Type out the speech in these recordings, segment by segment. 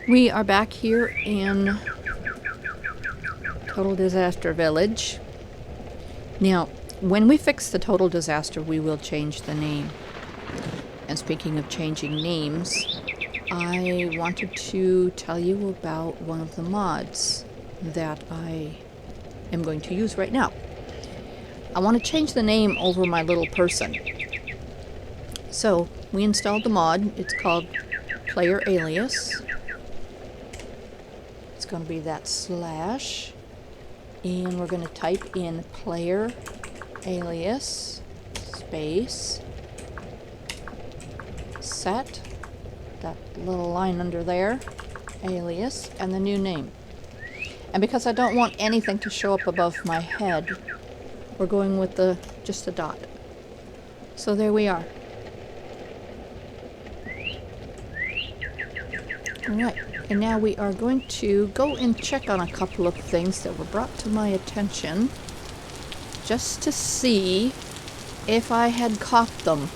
We are back here in Total Disaster Village. Now, when we fix the total disaster, we will change the name. And speaking of changing names, I wanted to tell you about one of the mods that I am going to use right now. I want to change the name over my little person. So, we installed the mod. It's called Player Alias. It's going to be that slash. And we're going to type in Player Alias space set, that little line under there, alias, and the new name. And because I don't want anything to show up above my head, we're going with just a dot. So there we are. Alright, and now we are going to go and check on a couple of things that were brought to my attention, just to see if I had caught them.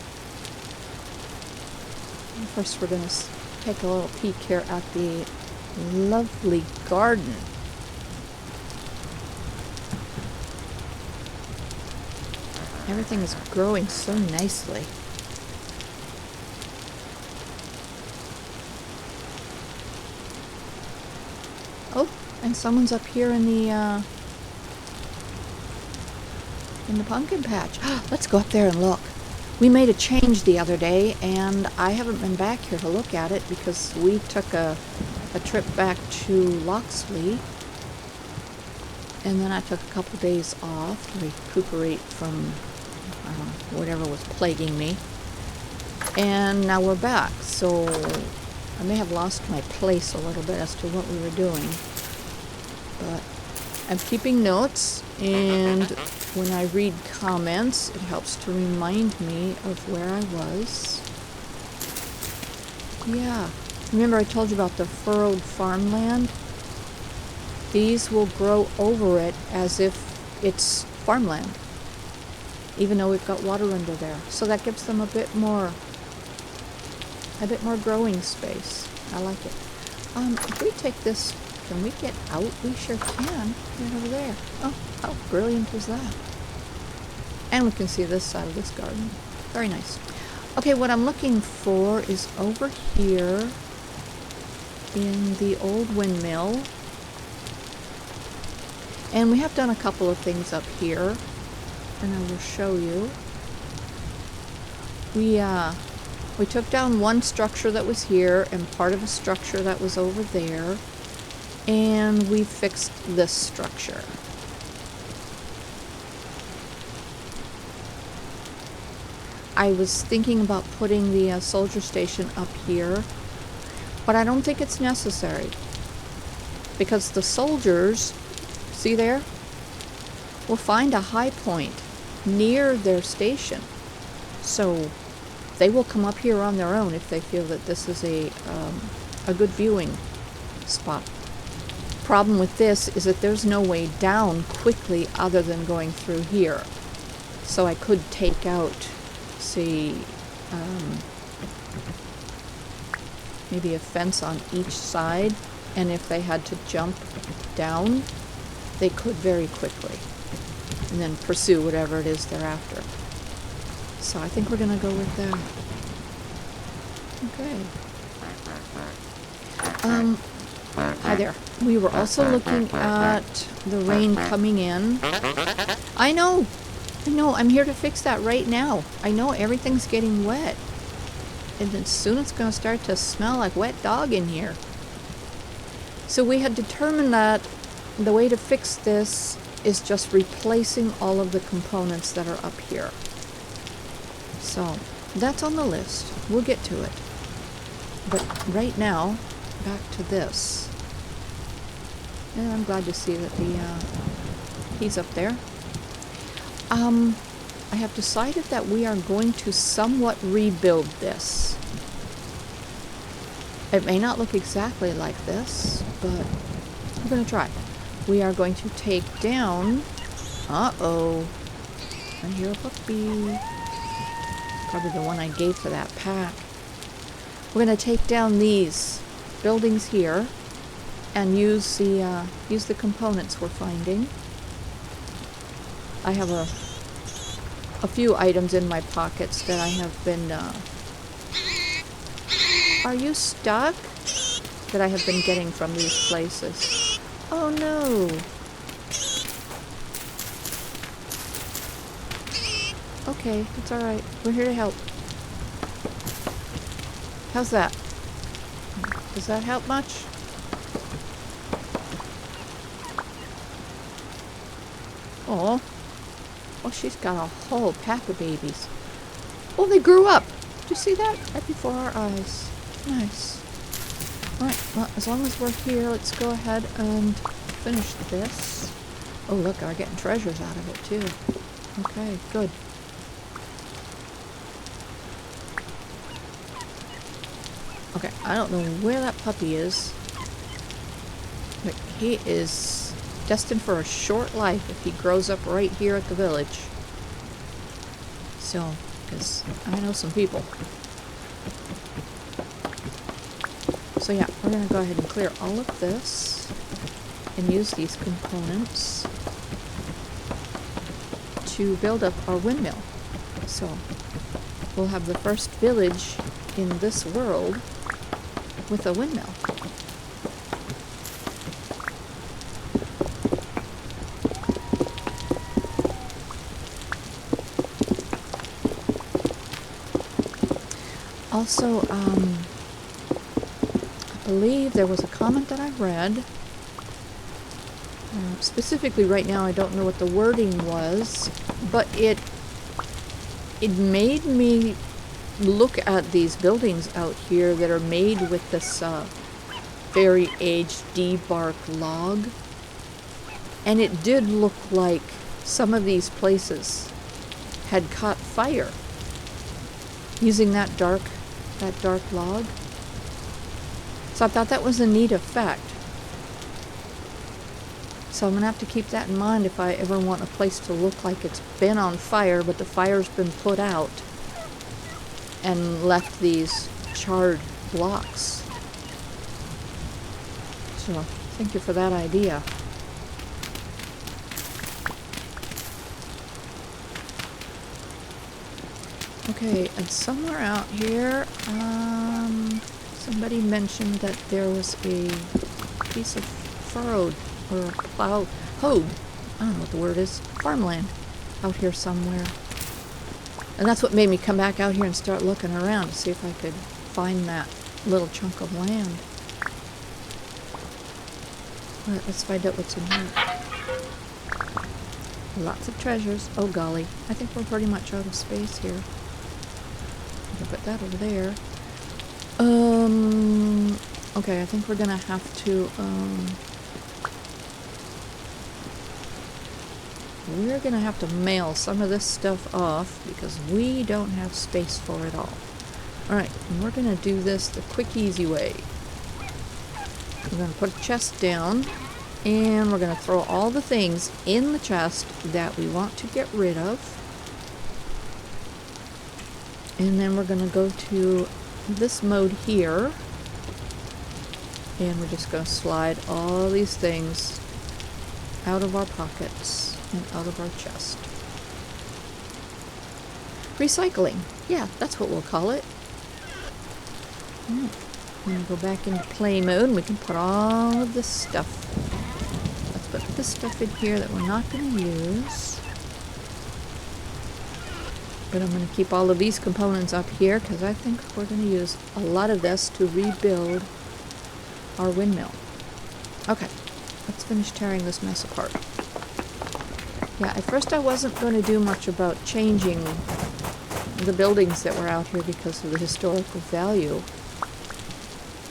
First, we're going to take a little peek here at the lovely garden. Everything is growing so nicely. Oh, and someone's up here in the pumpkin patch. Let's go up there and look. We made a change the other day, and I haven't been back here to look at it because we took a trip back to Loxley, and then I took a couple days off to recuperate from whatever was plaguing me, and now we're back. So I may have lost my place a little bit as to what we were doing, but I'm keeping notes, and when I read comments, it helps to remind me of where I was. Yeah, remember I told you about the furrowed farmland? These will grow over it as if it's farmland, even though we've got water under there. So that gives them a bit more growing space. I like it. If we take this, can we get out? We sure can. Right over there. Oh, how brilliant is that? And we can see this side of this garden. Very nice. Okay, what I'm looking for is over here in the old windmill. And we have done a couple of things up here, and I will show you. We took down one structure that was here and part of a structure that was over there, and we fixed this structure. I was thinking about putting the soldier station up here, but I don't think it's necessary, because the soldiers, see there, will find a high point near their station, so they will come up here on their own if they feel that this is a good viewing spot. Problem with this is that there's no way down quickly other than going through here. So I could take out, see, maybe a fence on each side, and if they had to jump down, they could very quickly, and then pursue whatever it is they're after. So I think we're gonna go with that. Okay. Hi there. We were also looking at the rain coming in. I know, I'm here to fix that right now. I know everything's getting wet. And then soon it's going to start to smell like wet dog in here. So we had determined that the way to fix this is just replacing all of the components that are up here. So that's on the list. We'll get to it. But right now, back to this. And I'm glad to see that he's up there. I have decided that we are going to somewhat rebuild this. It may not look exactly like this, but I'm going to try. We are going to take down... Uh-oh. I hear a puppy. Probably the one I gave to that pack. We're going to take down these buildings here and use the components we're finding. I have a few items in my pockets that I have been, are you stuck? That I have been getting from these places. Oh no! Okay, it's alright. We're here to help. How's that? Does that help much? Oh. Oh, she's got a whole pack of babies. Oh, they grew up! Did you see that? Right before our eyes. Nice. Alright, well, as long as we're here, let's go ahead and finish this. Oh, look, we're getting treasures out of it, too. Okay, good. Okay, I don't know where that puppy is, but he is destined for a short life if he grows up right here at the village. So, because I know some people. So yeah, we're going to go ahead and clear all of this and use these components to build up our windmill. So, we'll have the first village in this world with a windmill. Also, I believe there was a comment that I read. Specifically right now I don't know what the wording was, but it made me look at these buildings out here that are made with this very aged D-bark log, and it did look like some of these places had caught fire using that dark log. So I thought that was a neat effect. So I'm gonna have to keep that in mind if I ever want a place to look like it's been on fire, but the fire's been put out and left these charred blocks. So, thank you for that idea. Okay, and somewhere out here, somebody mentioned that there was a piece of furrowed, or a plow, hoed, I don't know what the word is, farmland out here somewhere. And that's what made me come back out here and start looking around to see if I could find that little chunk of land. Alright, let's find out what's in here. Lots of treasures. Oh golly, I think we're pretty much out of space here. I can put that over there. Okay, I think we're gonna have to, we're gonna have to mail some of this stuff off because we don't have space for it all. Alright, and we're gonna do this the quick, easy way. We're gonna put a chest down, and we're gonna throw all the things in the chest that we want to get rid of. And then we're gonna go to this mode here, and we're just gonna slide all these things out of our pockets and out of our chest. Recycling. Yeah, that's what we'll call it. I'm gonna go back into play mode and we can put all of this stuff. Let's put this stuff in here that we're not gonna use. But I'm gonna keep all of these components up here because I think we're gonna use a lot of this to rebuild our windmill. Okay, let's finish tearing this mess apart. Yeah, at first I wasn't going to do much about changing the buildings that were out here because of the historical value.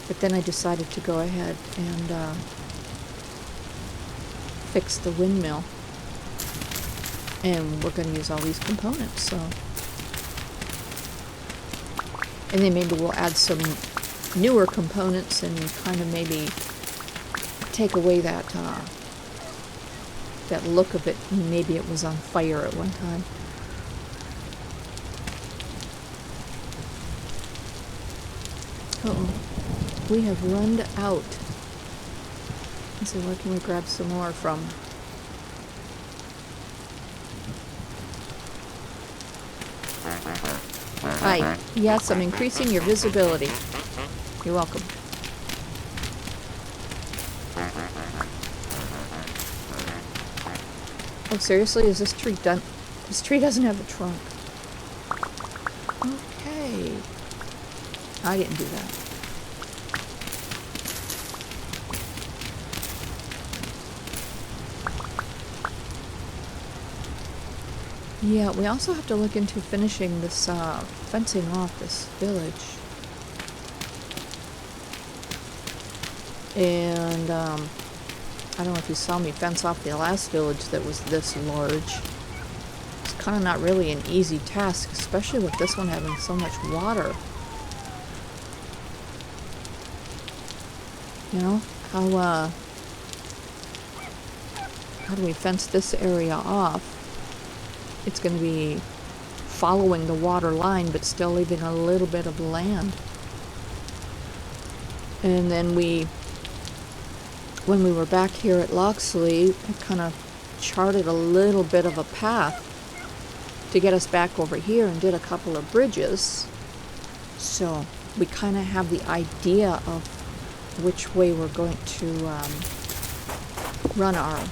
But then I decided to go ahead and fix the windmill. And we're going to use all these components, so. And then maybe we'll add some newer components and kind of maybe take away that that look of it. Maybe it was on fire at one time. Uh-oh. We have run out. Let's see, where can we grab some more from? Hi. Yes, I'm increasing your visibility. You're welcome. Oh, seriously? Is this tree done? This tree doesn't have a trunk. Okay. I didn't do that. Yeah, we also have to look into finishing this, fencing off this village. And, I don't know if you saw me fence off the last village that was this large. It's kind of not really an easy task, especially with this one having so much water. You know, how do we fence this area off? It's going to be following the water line, but still leaving a little bit of land. And then when we were back here at Loxley, I kind of charted a little bit of a path to get us back over here and did a couple of bridges. So we kind of have the idea of which way we're going to run our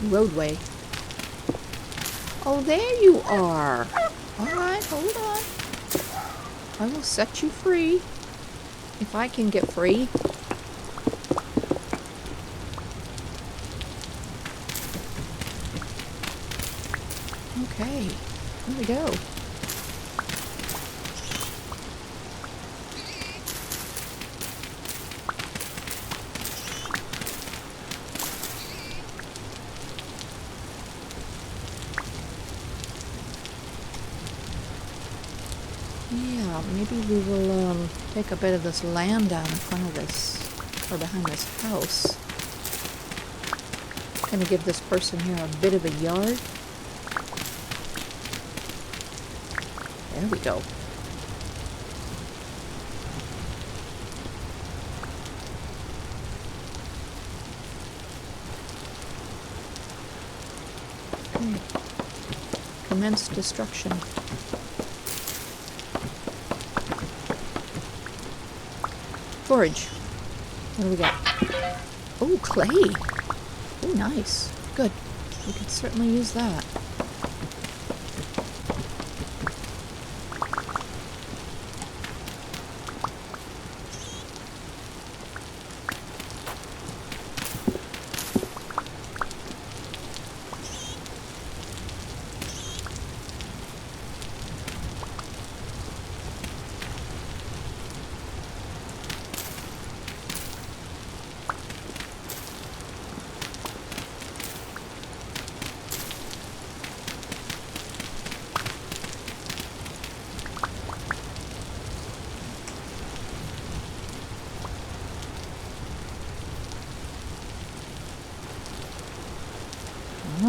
roadway. Oh, there you are. All right, hold on. I will set you free. If I can get free. Okay, here we go. Yeah, maybe we will take a bit of this land down in front of this, or behind this house. Gonna give this person here a bit of a yard. There we go. Okay. Commence destruction. Forage. What do we got? Oh, clay. Oh, nice. Good. We could certainly use that.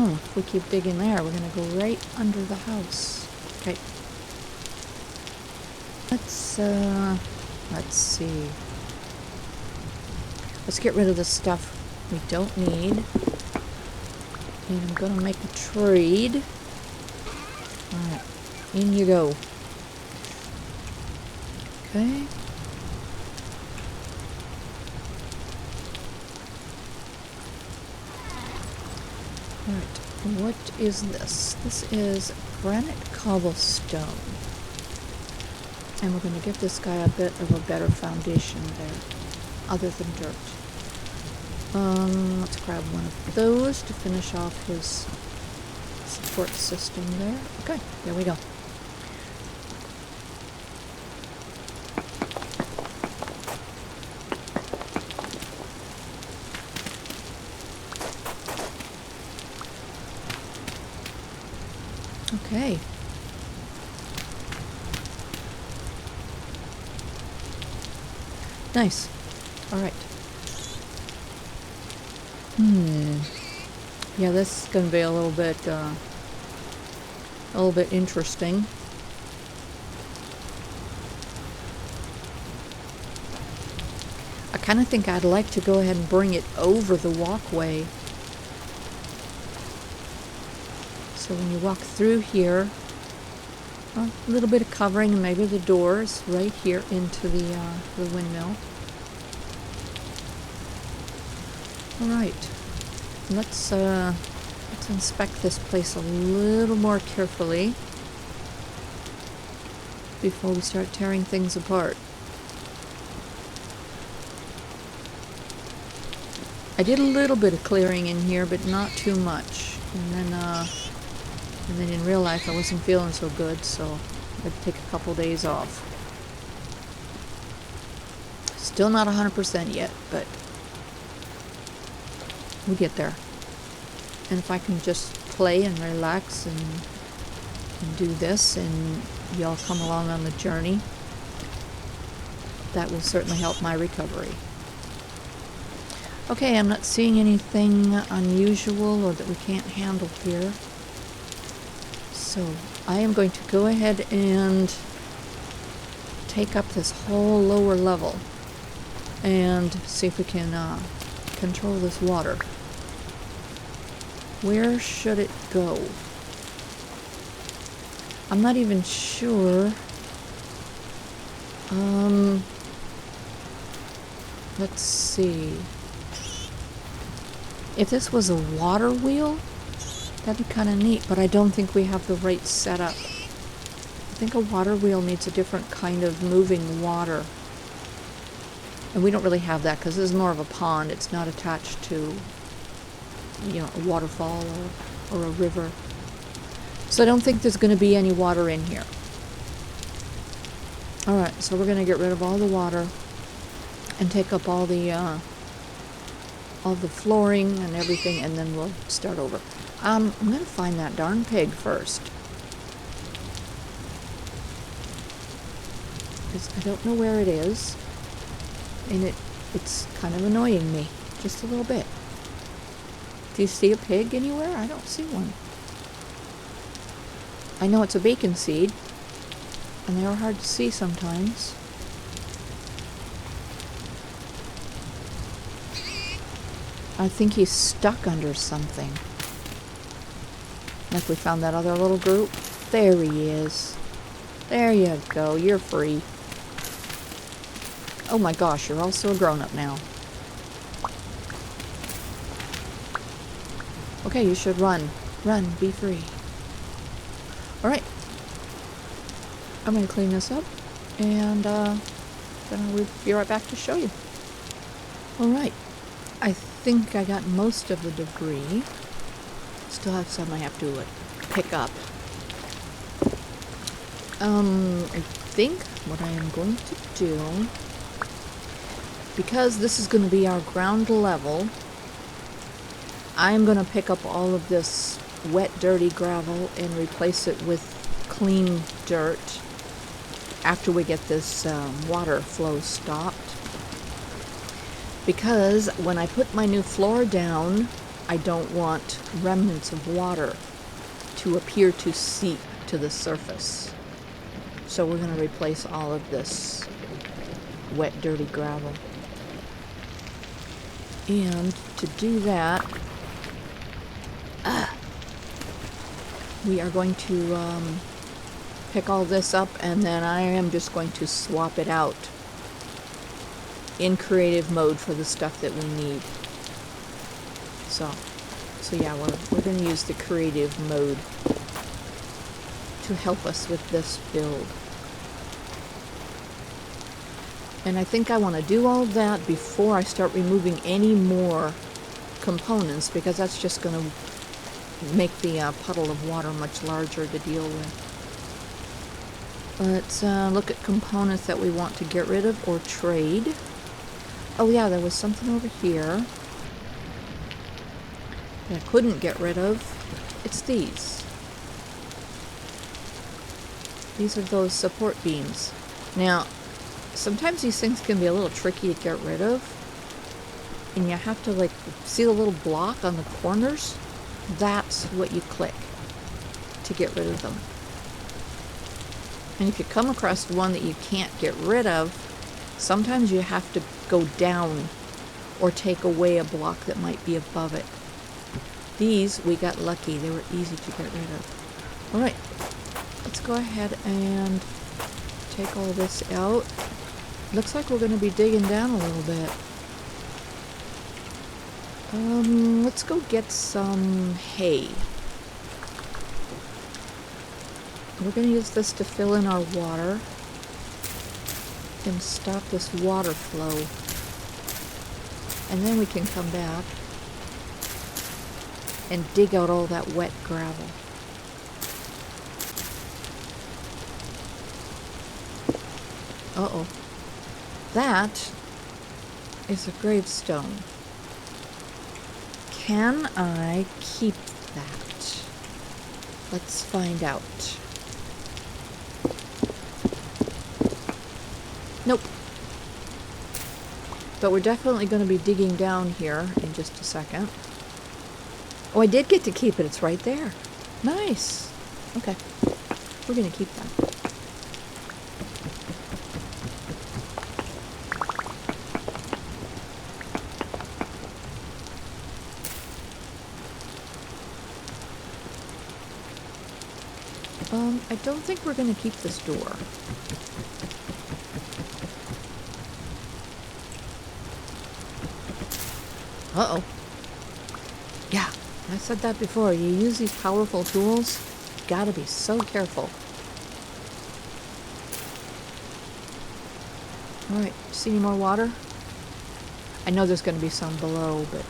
If we keep digging there, we're gonna go right under the house. Okay. Let's see. Let's get rid of the stuff we don't need. And I'm gonna make a trade. Alright, in you go. Okay. Alright, what is this? This is granite cobblestone. And we're going to give this guy a bit of a better foundation there, other than dirt. Let's grab one of those to finish off his support system there. Okay, there we go. Okay. Nice. All right. Yeah, this is going to be a little bit interesting. I kind of think I'd like to go ahead and bring it over the walkway. So when you walk through here, well, a little bit of covering and maybe the doors right here into the windmill. All right, let's inspect this place a little more carefully before we start tearing things apart. I did a little bit of clearing in here, but not too much. And then in real life I wasn't feeling so good, so I'd take a couple days off. Still not 100% yet, but we get there. And if I can just play and relax and do this, and y'all come along on the journey, that will certainly help my recovery. Okay, I'm not seeing anything unusual or that we can't handle here. So I am going to go ahead and take up this whole lower level and see if we can control this water. Where should it go? I'm not even sure. Let's see. If this was a water wheel, that'd be kind of neat, but I don't think we have the right setup. I think a water wheel needs a different kind of moving water. And we don't really have that because this is more of a pond. It's not attached to, you know, a waterfall or a river. So I don't think there's going to be any water in here. Alright, so we're going to get rid of all the water and take up all the flooring and everything, and then we'll start over. I'm going to find that darn pig first, because I don't know where it is, and it's kind of annoying me just a little bit. Do you see a pig anywhere? I don't see one. I know it's a bacon seed, and they are hard to see sometimes. I think he's stuck under something. Like we found that other little group. There he is. There you go. You're free. Oh my gosh, you're also a grown-up now. Okay, you should run. Run, be free. Alright. I'm going to clean this up, and then I'll be right back to show you. Alright. I think I got most of the debris. Still have some I have to pick up. I think what I am going to do, because this is going to be our ground level, I'm going to pick up all of this wet, dirty gravel and replace it with clean dirt after we get this water flow stopped. Because when I put my new floor down, I don't want remnants of water to appear to seep to the surface. So we're going to replace all of this wet, dirty gravel. And to do that, we are going to pick all this up, and then I am just going to swap it out in creative mode for the stuff that we need. So yeah, we're going to use the creative mode to help us with this build. And I think I want to do all that before I start removing any more components, because that's just going to make the puddle of water much larger to deal with. Let's look at components that we want to get rid of or trade. Oh yeah, there was something over here that I couldn't get rid of. It's these. These are those support beams. Now, sometimes these things can be a little tricky to get rid of. And you have to, like, see the little block on the corners? That's what you click to get rid of them. And if you come across one that you can't get rid of, Sometimes you have to go down or take away a block that might be above it. These, we got lucky. They were easy to get rid of. Alright, let's go ahead and take all this out. Looks like we're going to be digging down a little bit. Let's go get some hay. We're going to use this to fill in our water and stop this water flow. And then we can come back and dig out all that wet gravel. Uh-oh. That is a gravestone. Can I keep that? Let's find out. Nope. But we're definitely going to be digging down here in just a second. Oh, I did get to keep it. It's right there. Nice. Okay. We're going to keep that. I don't think we're going to keep this door. Uh-oh. Yeah, I said that before. You use these powerful tools, you gotta be so careful. Alright, see any more water? I know there's going to be some below, but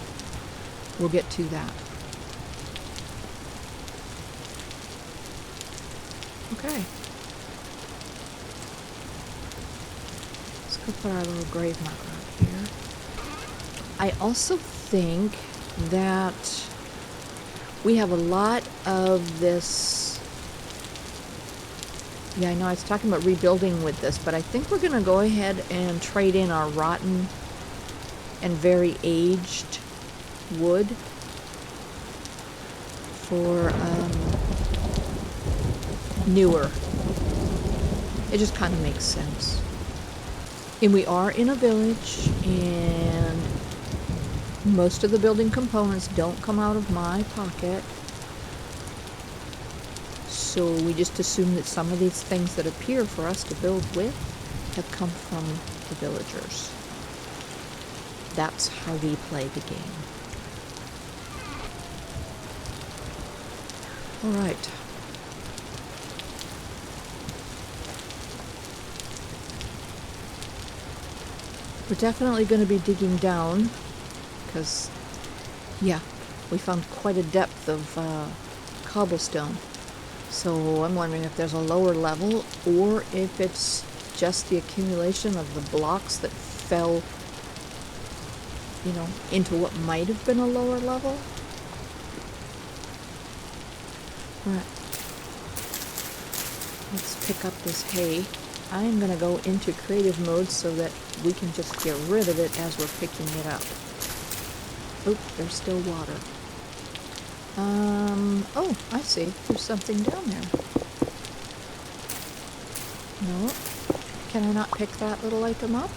we'll get to that. Okay. Let's go put our little grave marker up here. I also think that we have a lot of this. Yeah, I know I was talking about rebuilding with this, but I think we're going to go ahead and trade in our rotten and very aged wood for newer. It just kind of makes sense. And we are in a village, and most of the building components don't come out of my pocket. So we just assume that some of these things that appear for us to build with have come from the villagers. That's how we play the game. Alright. We're definitely going to be digging down, because, yeah, we found quite a depth of cobblestone. So I'm wondering if there's a lower level, or if it's just the accumulation of the blocks that fell, you know, into what might have been a lower level. Alright. Let's pick up this hay. I'm going to go into creative mode so that we can just get rid of it as we're picking it up. Oh, there's still water. Oh, I see. There's something down there. No. Can I not pick that little item up?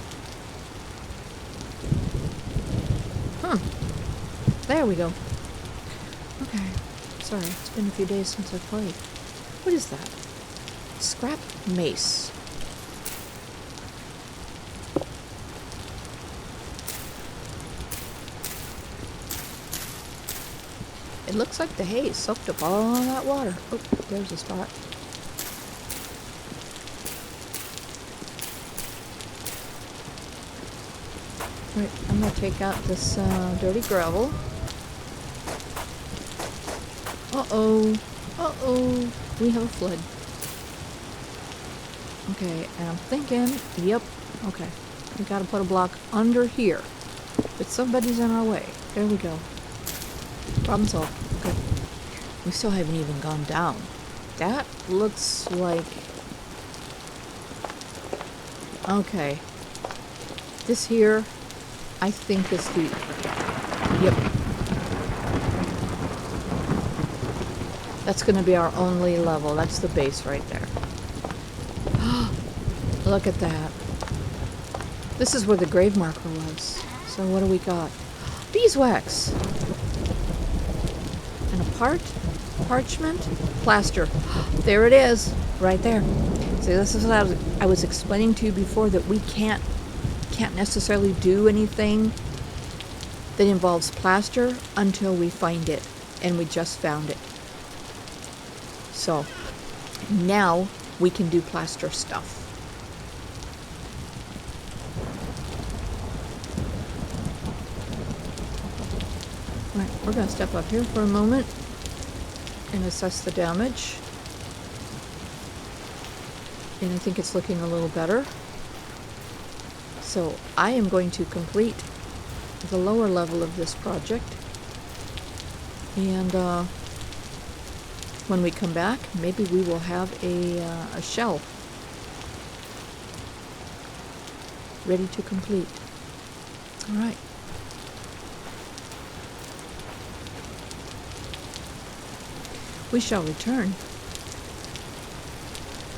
There we go. Okay. Sorry, it's been a few days since I played. What is that? Scrap mace. It looks like the hay soaked up all that water. Oh, there's a spot. Right, I'm going to take out this dirty gravel. Uh-oh. Uh-oh. We have a flood. Okay, and I'm thinking, yep, okay. We got to put a block under here. But somebody's in our way. There we go. Problem solved. Good. We still haven't even gone down. That looks like... Okay. This here, I think is the... Yep. That's going to be our only level. That's the base right there. Look at that. This is where the grave marker was. So what do we got? Beeswax. And a parchment, plaster. There it is, right there. See, this is what I was explaining to you before, that we can't necessarily do anything that involves plaster until we find it, and we just found it. So now we can do plaster stuff. Right, we're going to step up here for a moment and assess the damage. And I think it's looking a little better. So I am going to complete the lower level of this project. And when we come back, maybe we will have a shell ready to complete. All right. We shall return.